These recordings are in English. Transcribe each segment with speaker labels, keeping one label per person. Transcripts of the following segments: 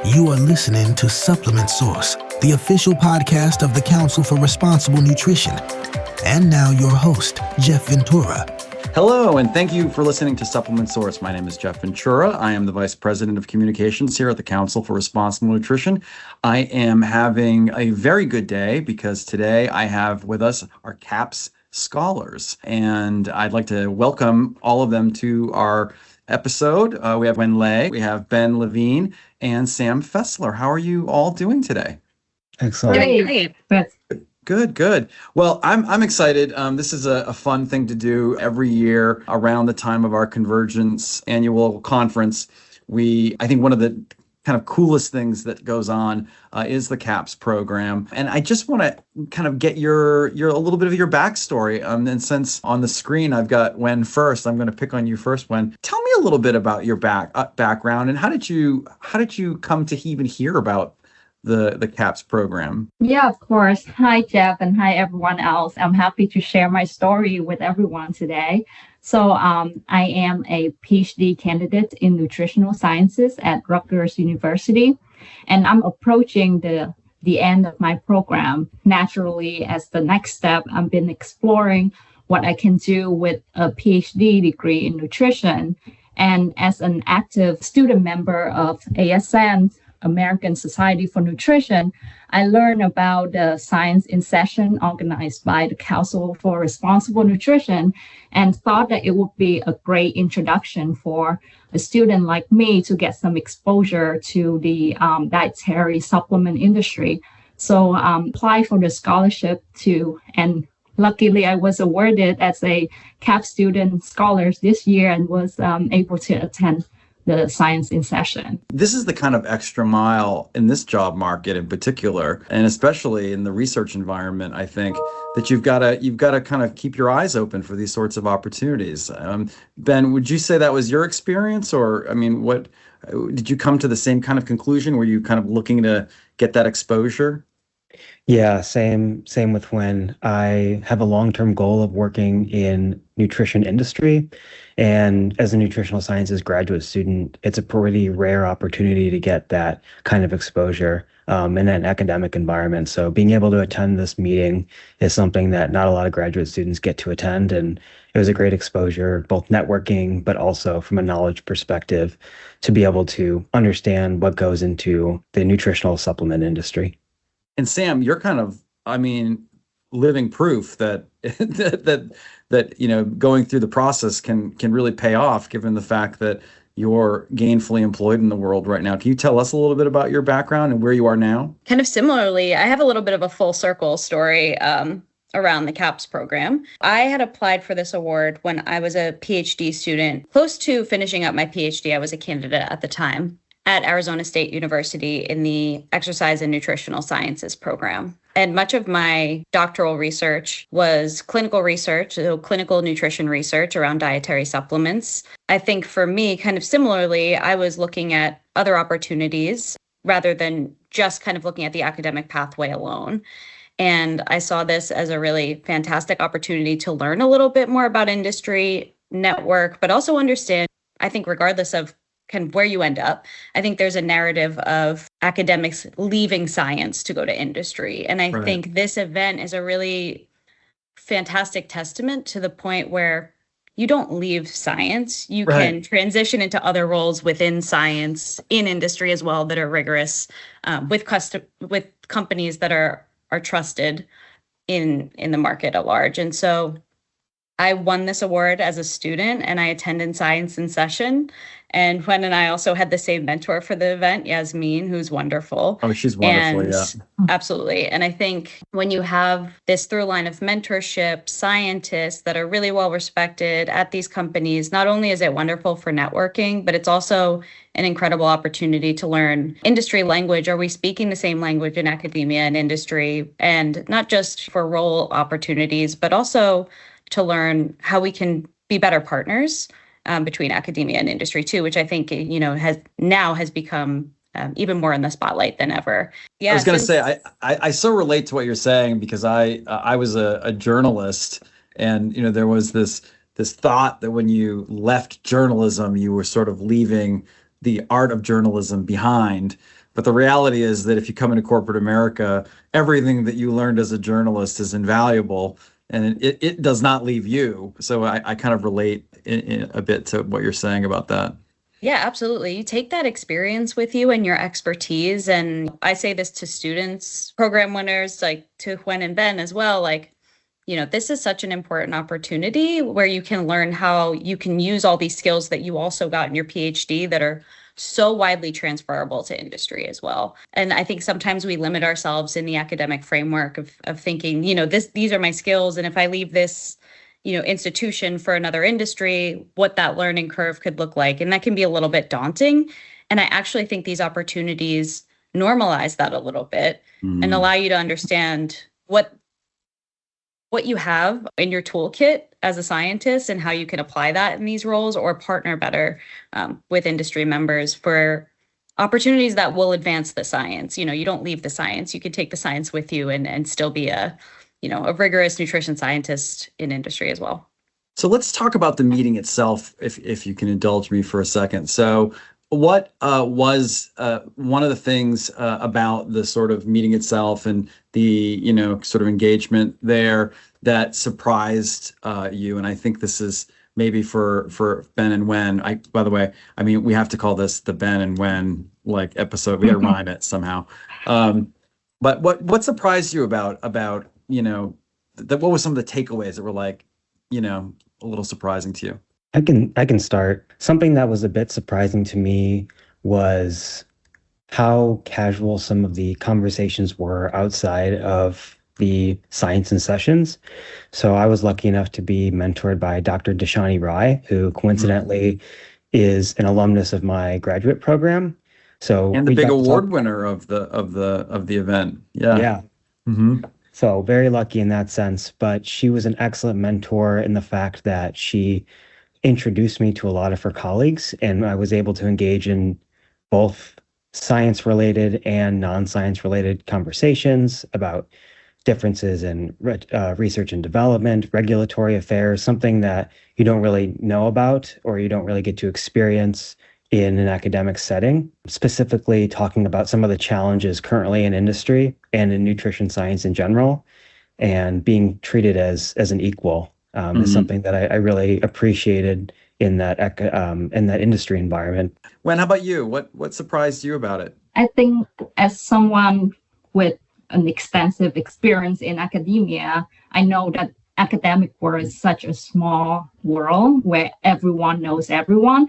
Speaker 1: You are listening to Supplement Source, the official podcast of the Council for Responsible Nutrition. And now your host, Jeff Ventura.
Speaker 2: Hello, and thank you for listening to Supplement Source. My name is Jeff Ventura. I am the Vice President of Communications here at the Council for Responsible Nutrition. I am having a very good day because today I have with us our CAPS Scholars, and I'd like to welcome all of them to our episode. We have Wen Lei, we have Ben Levine, and Sam Fessler. How are you all doing today?
Speaker 3: Excellent.
Speaker 4: Great.
Speaker 2: Good. Well, I'm excited. This is a fun thing to do every year around the time of our Convergence annual conference. I think one of the kind of coolest things that goes on is the CAPS program. And I just want to kind of get your a little bit of your backstory. And since on the screen I've got Wen first, I'm going to pick on you first, Wen. Tell me a little bit about your background and how did you come to even hear about the CAPS program?
Speaker 4: Yeah, of course. Hi, Jeff, and hi, everyone else. I'm happy to share my story with everyone today. So I am a PhD candidate in nutritional sciences at Rutgers University, and I'm approaching the end of my program. Naturally, as the next step, I've been exploring what I can do with a PhD degree in nutrition. And as an active student member of ASN, American Society for Nutrition, I learned about the Science in Session organized by the Council for Responsible Nutrition and thought that it would be a great introduction for a student like me to get some exposure to the dietary supplement industry. So apply for the scholarship and luckily I was awarded as a CAPS student scholars this year and was able to attend the Science in Session.
Speaker 2: This is the kind of extra mile in this job market in particular, and especially in the research environment, I think that you've got to kind of keep your eyes open for these sorts of opportunities. Ben, would you say that was your experience, or what did you come to the same kind of conclusion? Were you kind of looking to get that exposure?
Speaker 3: Yeah, same with when I have a long-term goal of working in nutrition industry. And as a nutritional sciences graduate student, it's a pretty rare opportunity to get that kind of exposure in an academic environment. So being able to attend this meeting is something that not a lot of graduate students get to attend. And it was a great exposure, both networking, but also from a knowledge perspective, to be able to understand what goes into the nutritional supplement industry.
Speaker 2: And Sam, you're kind of, living proof that going through the process can really pay off, given the fact that you're gainfully employed in the world right now. Can you tell us a little bit about your background and where you are now?
Speaker 5: Kind of similarly, I have a little bit of a full circle story around the CAPS program. I had applied for this award when I was a PhD student, close to finishing up my PhD. I was a candidate at the time at Arizona State University in the Exercise and Nutritional Sciences program. And much of my doctoral research was clinical research, so clinical nutrition research around dietary supplements. I think for me, kind of similarly, I was looking at other opportunities rather than just kind of looking at the academic pathway alone. And I saw this as a really fantastic opportunity to learn a little bit more about industry, network, but also understand, I think regardless of kind of where you end up, I think there's a narrative of academics leaving science to go to industry. And I think this event is a really fantastic testament to the point where you don't leave science. You can transition into other roles within science, in industry as well, that are rigorous, with companies that are trusted in the market at large. And so I won this award as a student and I attended Science in Session. And Wen and I also had the same mentor for the event, Yasmin, who's wonderful.
Speaker 2: Oh, she's wonderful, yeah.
Speaker 5: Absolutely. And I think when you have this through line of mentorship, scientists that are really well respected at these companies, not only is it wonderful for networking, but it's also an incredible opportunity to learn industry language. Are we speaking the same language in academia and industry? And not just for role opportunities, but also to learn how we can be better partners between academia and industry too, which I think, has become even more in the spotlight than ever. Yeah,
Speaker 2: I was going to say, I so relate to what you're saying because I was a journalist, and there was this thought that when you left journalism, you were sort of leaving the art of journalism behind. But the reality is that if you come into corporate America, everything that you learned as a journalist is invaluable, and it does not leave you. So I kind of relate in a bit to what you're saying about that.
Speaker 5: Yeah, absolutely. You take that experience with you and your expertise. And I say this to students, program winners, like to Huyen and Ben as well. Like, this is such an important opportunity where you can learn how you can use all these skills that you also got in your PhD that are so widely transferable to industry as well. And I think sometimes we limit ourselves in the academic framework of thinking, these are my skills. And if I leave this institution for another industry, what that learning curve could look like. And that can be a little bit daunting. And I actually think these opportunities normalize that a little bit and allow you to understand what you have in your toolkit as a scientist and how you can apply that in these roles or partner better with industry members for opportunities that will advance the science. You don't leave the science. You can take the science with you and still be a rigorous nutrition scientist in industry as well.
Speaker 2: So let's talk about the meeting itself, if you can indulge me for a second. So what was one of the things about the sort of meeting itself and the, sort of engagement there that surprised you? And I think this is maybe for Ben and Huyen. By the way, we have to call this the Ben and Huyen episode. We got to rhyme it somehow. But what surprised you about what were some of the takeaways that were a little surprising to you?
Speaker 3: I can start. Something that was a bit surprising to me was how casual some of the conversations were outside of the science and sessions. So I was lucky enough to be mentored by Dr. Deshani Rai, who coincidentally is an alumnus of my graduate program. So
Speaker 2: and the big award winner of the event. Yeah.
Speaker 3: Yeah.
Speaker 2: Mm-hmm.
Speaker 3: So very lucky in that sense, but she was an excellent mentor in the fact that she introduced me to a lot of her colleagues, and I was able to engage in both science-related and non-science-related conversations about differences in research and development, regulatory affairs, something that you don't really know about or you don't really get to experience in an academic setting, specifically talking about some of the challenges currently in industry and in nutrition science in general, and being treated as an equal is something that I really appreciated in that industry environment.
Speaker 2: Huyen, how about you? What surprised you about it?
Speaker 4: I think as someone with an extensive experience in academia, I know that academic world is such a small world where everyone knows everyone.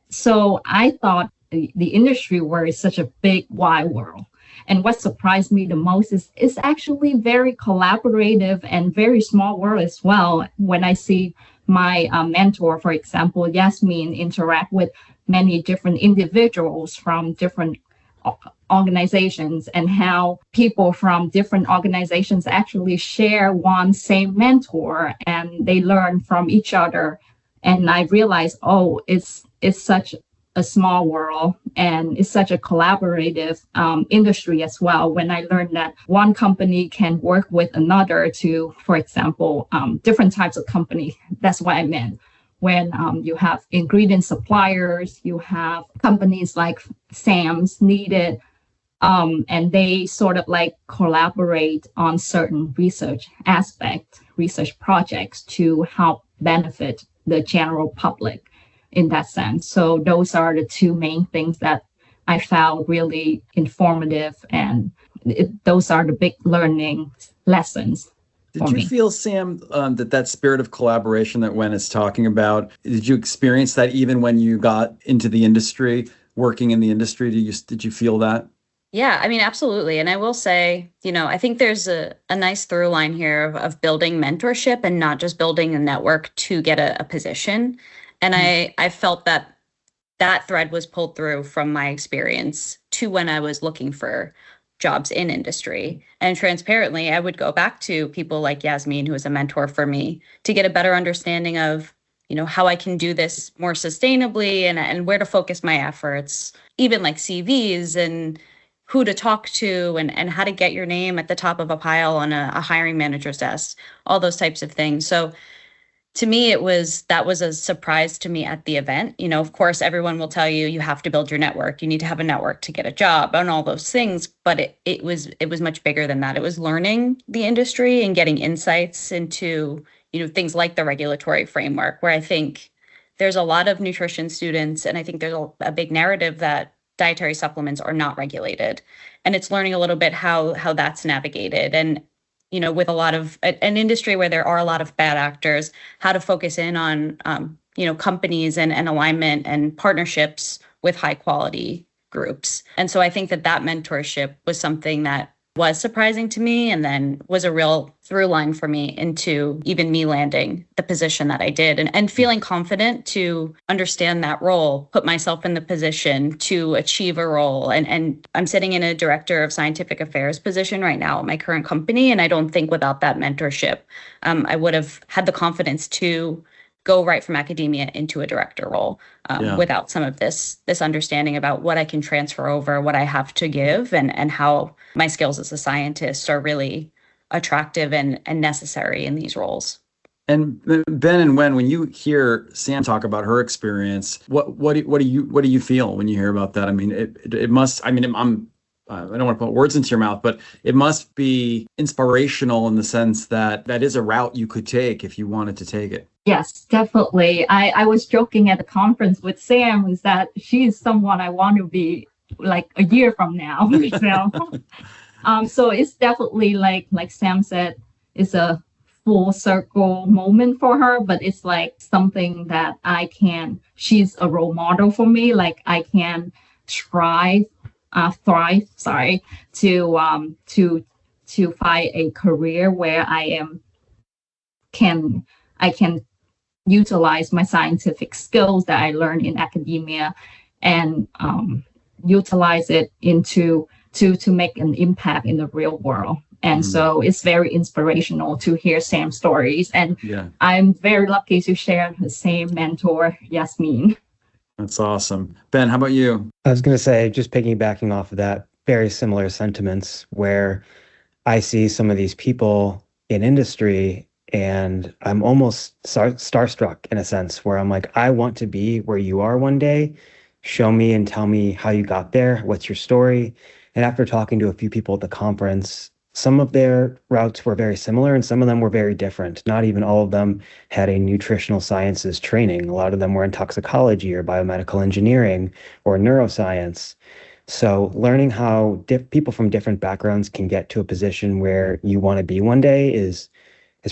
Speaker 4: So I thought the industry world is such a big, wide world. And what surprised me the most is it's actually very collaborative and very small world as well. When I see my mentor, for example, Yasmin, interact with many different individuals from different organizations, and how people from different organizations actually share one same mentor and they learn from each other. And I realized, it's such a small world and it's such a collaborative industry as well. When I learned that one company can work with another to, for example, different types of company, that's what I meant. When you have ingredient suppliers, you have companies like Sam's needed, and they sort of collaborate on certain research projects to help benefit the general public in that sense. So those are the two main things that I found really informative, and those are the big learning lessons.
Speaker 2: Did you feel, Sam, that spirit of collaboration that Huyen is talking about, did you experience that even when you got into the industry, working in the industry? Did you feel that?
Speaker 5: Yeah, absolutely. And I will say, I think there's a nice through line here of building mentorship and not just building a network to get a position. And I felt that thread was pulled through from my experience to when I was looking for jobs in industry. And transparently, I would go back to people like Yasmin, who is a mentor for me, to get a better understanding of, how I can do this more sustainably and where to focus my efforts, even like CVs and who to talk to and how to get your name at the top of a pile on a hiring manager's desk, all those types of things. So to me, that was a surprise to me at the event. You know, of course, everyone will tell you have to build your network. You need to have a network to get a job and all those things. But it was much bigger than that. It was learning the industry and getting insights into, you know, things like the regulatory framework, where I think there's a lot of nutrition students, and I think there's a big narrative that dietary supplements are not regulated. And it's learning a little bit how that's navigated. And you know, with a lot of an industry where there are a lot of bad actors, how to focus in on, you know, companies and alignment and partnerships with high quality groups. And so I think that mentorship was something that was surprising to me, and then was a real through line for me into even me landing the position that I did, and feeling confident to understand that role, put myself in the position to achieve a role. And I'm sitting in a director of scientific affairs position right now at my current company. And I don't think without that mentorship, I would have had the confidence to go right from academia into a director role without some of this understanding about what I can transfer over, what I have to give, and how my skills as a scientist are really attractive and necessary in these roles.
Speaker 2: And Ben and Wen, when you hear Sam talk about her experience, what do you feel when you hear about that? I mean, it must. I mean, I don't want to put words into your mouth, but it must be inspirational in the sense that is a route you could take if you wanted to take it.
Speaker 4: Yes, definitely. I was joking at the conference with Sam is that she's someone I want to be like a year from now. So it's definitely like Sam said, it's a full circle moment for her, but it's like something that she's a role model for me. Like I can thrive, to find a career where I can utilize my scientific skills that I learned in academia and utilize it to make an impact in the real world. And so it's very inspirational to hear Sam's stories. And I'm very lucky to share the same mentor, Yasmin.
Speaker 2: That's awesome. Ben, how about you?
Speaker 3: I was going to say, just piggybacking off of that, very similar sentiments where I see some of these people in industry and I'm almost starstruck in a sense where I'm like, I want to be where you are one day. Show me and tell me how you got there. What's your story? And after talking to a few people at the conference, some of their routes were very similar and some of them were very different. Not even all of them had a nutritional sciences training. A lot of them were in toxicology or biomedical engineering or neuroscience. So learning how people from different backgrounds can get to a position where you want to be one day is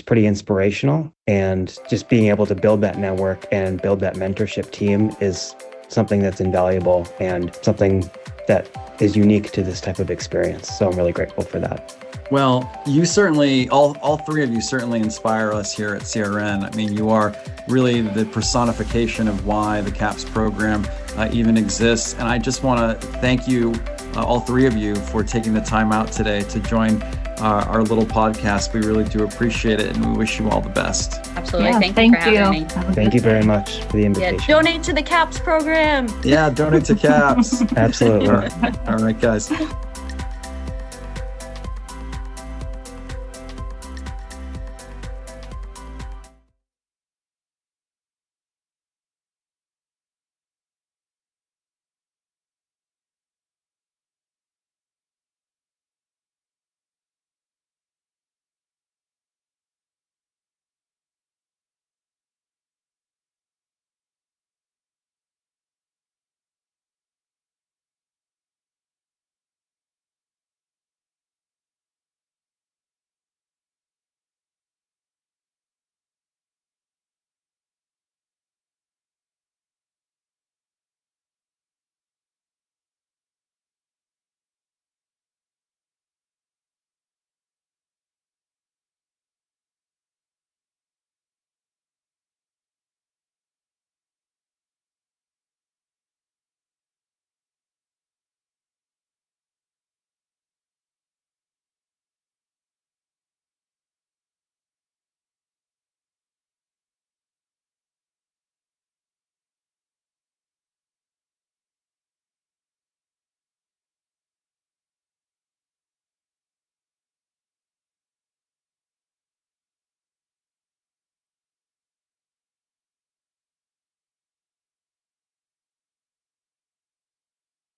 Speaker 3: pretty inspirational. And just being able to build that network and build that mentorship team is something that's invaluable and something that is unique to this type of experience. So I'm really grateful for that.
Speaker 2: Well, you certainly, all three of you certainly inspire us here at CRN. I mean, you are really the personification of why the CAPS program even exists. And I just want to thank you, all three of you, for taking the time out today to join our little podcast. We really do appreciate it, and we wish you all the best.
Speaker 5: Absolutely. Yeah, thank you for having me.
Speaker 3: Thank you very much for the invitation.
Speaker 5: Yeah, donate to the CAPS program.
Speaker 2: Yeah, donate to CAPS.
Speaker 3: Absolutely.
Speaker 2: All right, guys.